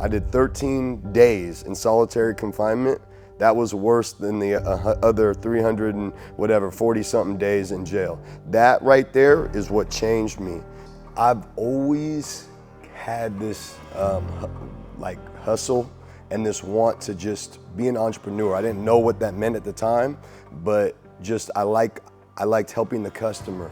I did 13 days in solitary confinement. That was worse than the other 300 and whatever, 40 something days in jail. That right there is what changed me. I've always had this like hustle and this want to just be an entrepreneur. I didn't know what that meant at the time, but just I liked helping the customer.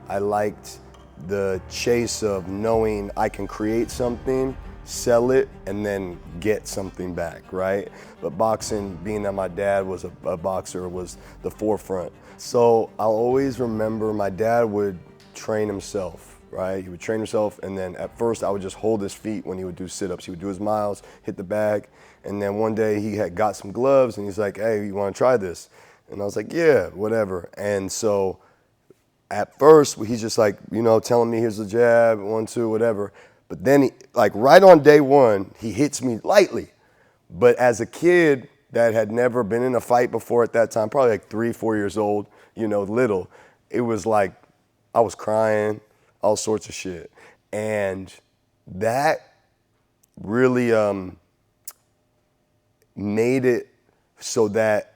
I liked the chase of knowing I can create something, sell it, and then get something back, right? But boxing, being that my dad was a boxer, was the forefront. So I'll always remember my dad would train himself, right? He would train himself, and then at first I would just hold his feet when he would do sit-ups. He would do his miles, hit the bag, and then one day he had got some gloves, and he's like, hey, you wanna try this? And I was like, yeah, whatever. And so at first, he's just like, you know, telling me here's the jab, 1, 2, whatever. But then, like right on day one, he hits me lightly. But as a kid that had never been in a fight before at that time, probably like 3, 4 years old, you know, little, it was like I was crying, all sorts of shit. And that really made it so that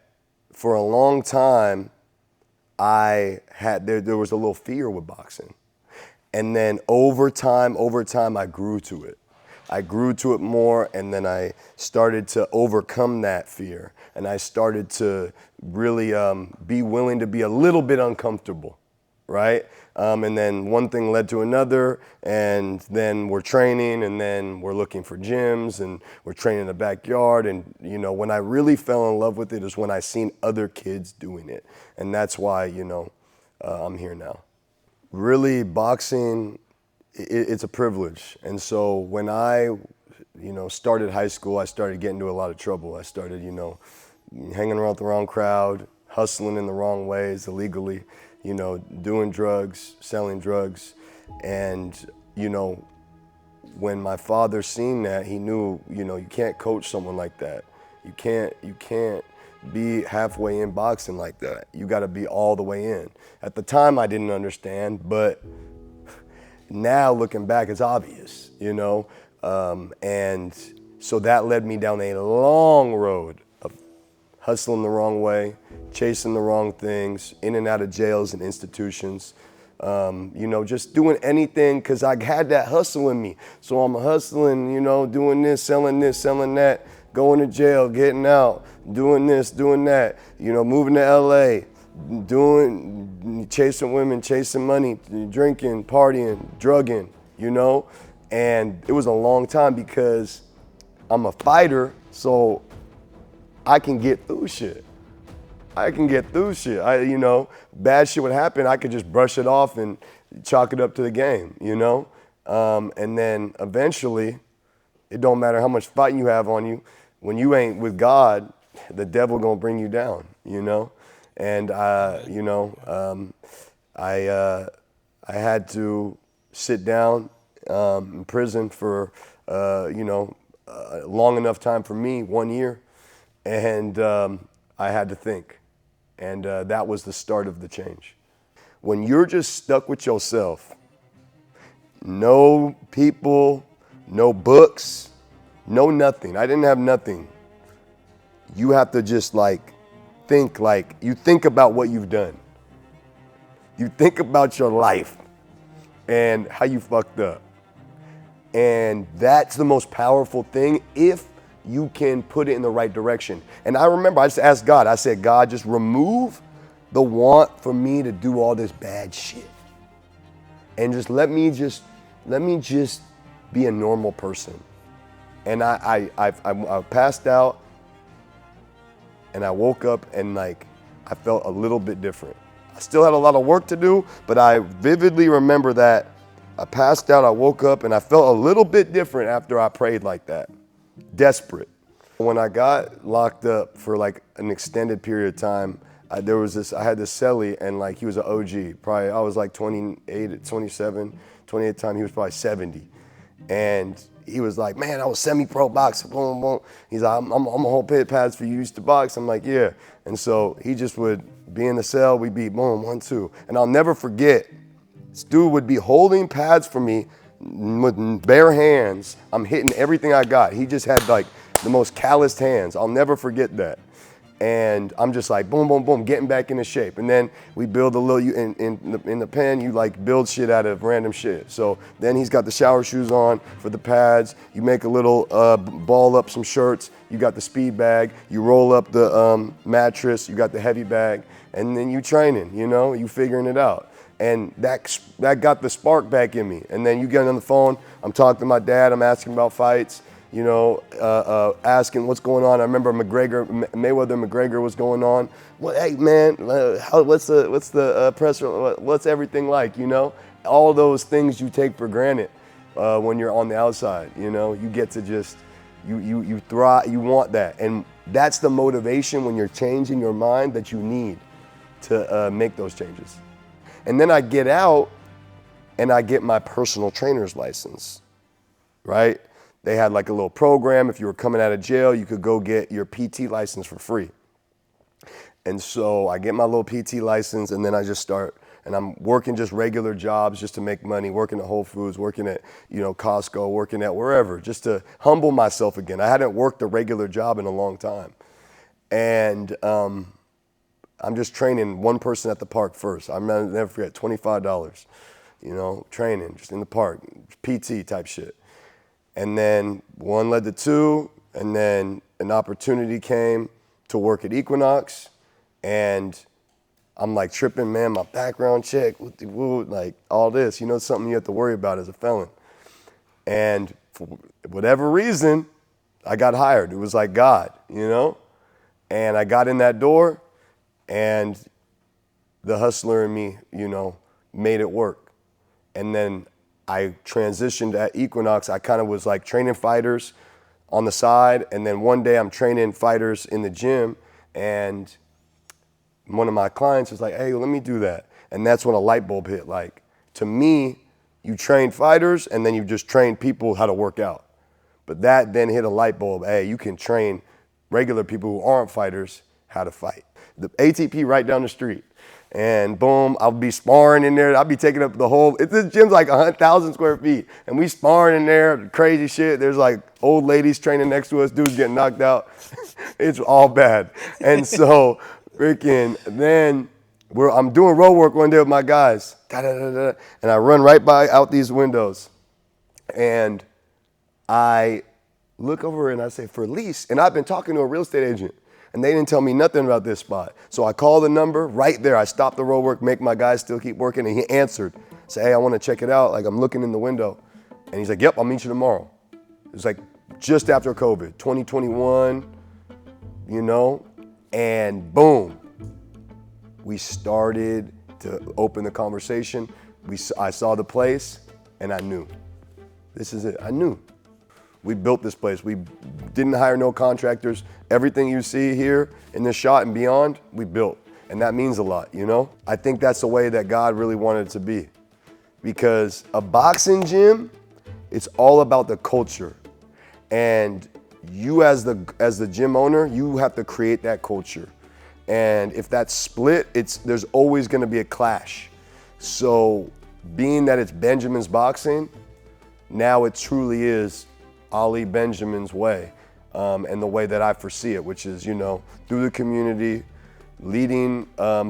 for a long time, there was a little fear with boxing. And then over time, I grew to it. I grew to it more, and then I started to overcome that fear. And I started to really be willing to be a little bit uncomfortable, right? And then one thing led to another, and then we're training, and then we're looking for gyms, and we're training in the backyard. And you know, when I really fell in love with it is when I seen other kids doing it. And that's why, you know, I'm here now. Really, boxing, it's a privilege. And so when I, you know, started high school, I started getting into a lot of trouble. I started, you know, hanging around with the wrong crowd, hustling in the wrong ways, illegally, you know, doing drugs, selling drugs. And, you know, when my father seen that, he knew, you know, you can't coach someone like that. You can't be halfway in boxing like that. You gotta be all the way in. At the time, I didn't understand, but now looking back, it's obvious, you know? And so that led me down a long road of hustling the wrong way, chasing the wrong things, in and out of jails and institutions. You know, just doing anything because I had that hustle in me. So I'm hustling, you know, doing this, selling that, going to jail, getting out, doing this, doing that, you know, moving to LA, chasing women, chasing money, drinking, partying, drugging, you know? And it was a long time because I'm a fighter, so I can get through shit. You know, bad shit would happen, I could just brush it off and chalk it up to the game, you know? And then eventually, it don't matter how much fighting you have on you, when you ain't with God, the devil gonna bring you down, you know? And, you know, I had to sit down in prison for, you know, long enough time for me, 1 year. And I had to think. And that was the start of the change. When you're just stuck with yourself, no people, no books, no nothing. I didn't have nothing. You have to just you think about what you've done. You think about your life and how you fucked up. And that's the most powerful thing if you can put it in the right direction. And I remember I just asked God, I said, God, just remove the want for me to do all this bad shit. And just let me just be a normal person. And I passed out, and I woke up and I felt a little bit different. I still had a lot of work to do, but I vividly remember that I passed out, I woke up, and I felt a little bit different after I prayed like that. Desperate. When I got locked up for an extended period of time, I had this cellie, and he was an OG. Probably I was 28, 27, 28 time. He was probably 70, and he was like, "Man, I was semi-pro boxer." Boom, boom. He's like, "I'm gonna hold pit pads for you. You used to box." I'm like, "Yeah." And so he just would be in the cell. We'd be boom, 1, 2, and I'll never forget. This dude would be holding pads for me, with bare hands, I'm hitting everything I got. He just had like the most calloused hands. I'll never forget that. And I'm just like, boom, boom, boom, getting back into shape. And then we build a little, in the pen, you like build shit out of random shit. So then he's got the shower shoes on for the pads. You make a little ball up some shirts. You got the speed bag. You roll up the mattress. You got the heavy bag. And then you training, you figuring it out. And that got the spark back in me. And then you get on the phone, I'm talking to my dad, I'm asking about fights, asking what's going on. I remember Mayweather-McGregor was going on. Well, hey man, what's the press? What's everything like? All those things you take for granted when you're on the outside. You get to just you thrive. You want that, and that's the motivation when you're changing your mind that you need to make those changes. And then I get out and I get my personal trainer's license, right? They had like a little program. If you were coming out of jail, you could go get your PT license for free. And so I get my little PT license, and then I just start, and I'm working just regular jobs just to make money, working at Whole Foods, working at, Costco, working at wherever, just to humble myself again. I hadn't worked a regular job in a long time. And I'm just training one person at the park first. I'll never forget, $25, training just in the park, PT type shit. And then one led to two, and then an opportunity came to work at Equinox, and I'm like tripping, man, my background check, like all this, something you have to worry about as a felon. And for whatever reason, I got hired. It was like God, and I got in that door, and the hustler in me, made it work. And then I transitioned at Equinox. I kind of was like training fighters on the side, and then one day I'm training fighters in the gym, and one of my clients was like, hey, let me do that. And that's when a light bulb hit. Like, to me, you train fighters, and then you just train people how to work out. But that then hit a light bulb. Hey, you can train regular people who aren't fighters how to fight. The ATP right down the street. And boom, I'll be sparring in there. I'll be taking up the whole, this gym's like 100,000 square feet. And we sparring in there, crazy shit. There's like old ladies training next to us, dudes getting knocked out. It's all bad. And so freaking, then I'm doing road work one day with my guys. And I run right out these windows. And I look over and I say, for lease. And I've been talking to a real estate agent. And they didn't tell me nothing about this spot. So I call the number right there. I stop the road work, make my guys still keep working, and he answered. Say, hey, I want to check it out. Like, I'm looking in the window. And he's like, yep, I'll meet you tomorrow. It was like just after COVID, 2021, and boom. We started to open the conversation. I saw the place, and I knew. This is it. I knew. We built this place. We didn't hire no contractors. Everything you see here in this shot and beyond, we built. And that means a lot, I think that's the way that God really wanted it to be. Because a boxing gym, it's all about the culture. And you as the gym owner, you have to create that culture. And if that's split, there's always gonna be a clash. So being that it's Benjamin's Boxing, now it truly is Ali Benjamin's way, and the way that I foresee it, which is, through the community, leading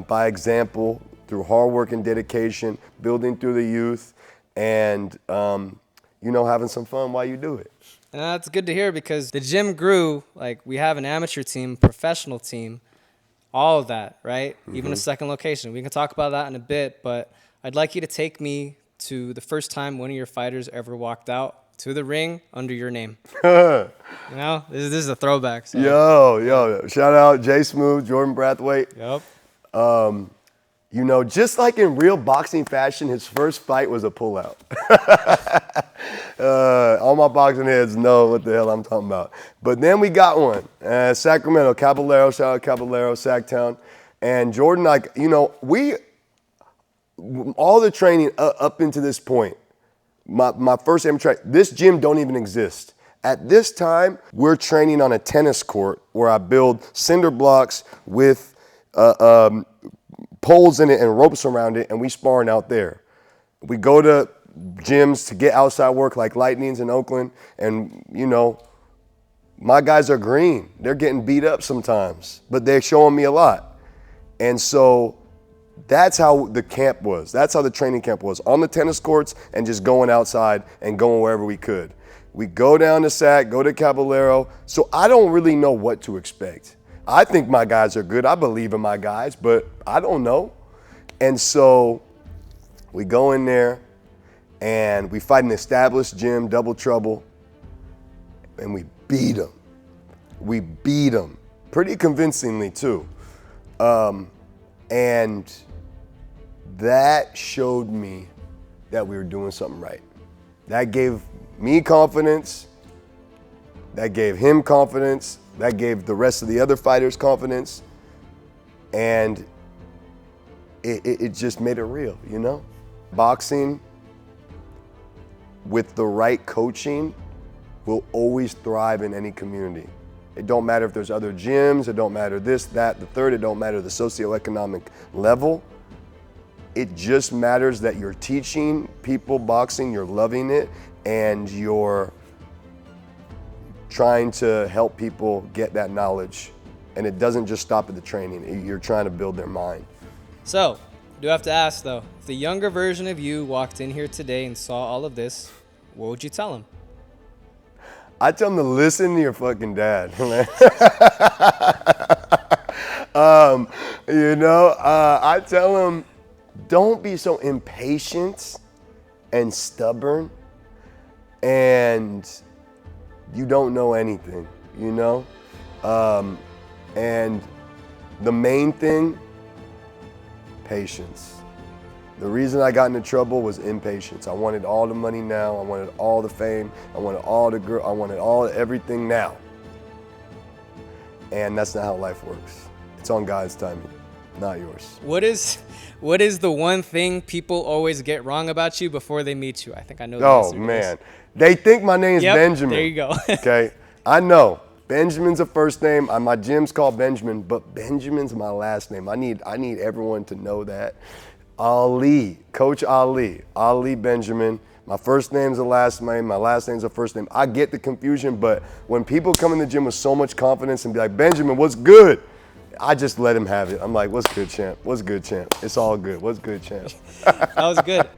by example, through hard work and dedication, building through the youth, and, having some fun while you do it. And that's good to hear, because the gym grew. Like, we have an amateur team, professional team, all of that, right? Mm-hmm. Even a second location. We can talk about that in a bit, but I'd like you to take me to the first time one of your fighters ever walked out to the ring under your name. This is a throwback. So. Yo, shout out Jay Smooth, Jordan Brathwaite. Yep. Just like in real boxing fashion, his first fight was a pullout. All my boxing heads know what the hell I'm talking about. But then we got one, Sacramento, Caballero, shout out Caballero, Sacktown. And Jordan, all the training up into this point, my first amateur, this gym don't even exist. At this time, we're training on a tennis court where I build cinder blocks with poles in it and ropes around it, and we sparring out there. We go to gyms to get outside work like Lightnings in Oakland. And, you know, my guys are green. They're getting beat up sometimes, but they're showing me a lot. And so that's how the camp was. That's how the training camp was, on the tennis courts and just going outside and going wherever we could. We go down to SAC, go to Caballero. So I don't really know what to expect. I think my guys are good. I believe in my guys, but I don't know. And so we go in there and we fight an established gym, Double Trouble, and we beat them. We beat them pretty convincingly too. And that showed me that we were doing something right. That gave me confidence. That gave him confidence. That gave the rest of the other fighters confidence. And it just made it real, you know? Boxing with the right coaching will always thrive in any community. It don't matter if there's other gyms, it don't matter this, that, the third, it don't matter the socioeconomic level. It just matters that you're teaching people boxing, you're loving it, and you're trying to help people get that knowledge. And it doesn't just stop at the training, you're trying to build their mind. So, I do have to ask though, if the younger version of you walked in here today and saw all of this, what would you tell him? I tell him to listen to your fucking dad, man. I tell him, don't be so impatient and stubborn and you don't know anything, you know? And the main thing, patience. The reason I got into trouble was impatience. I wanted all the money now. I wanted all the fame. I wanted all the girl. I wanted everything now. And that's not how life works. It's on God's timing, not yours. What is the one thing people always get wrong about you before they meet you? I think I know the Oh, answer to man. this. They think my name's Yep, Benjamin. there you go. Okay? I know. Benjamin's a first name. My gym's called Benjamin, but Benjamin's my last name. I need everyone to know that. Ali, Coach Ali Benjamin. My first name's the last name, my last name's the first name. I get the confusion, but when people come in the gym with so much confidence and be like, Benjamin, what's good? I just let him have it. I'm like, what's good, champ? What's good, champ? It's all good. What's good, champ? That was good.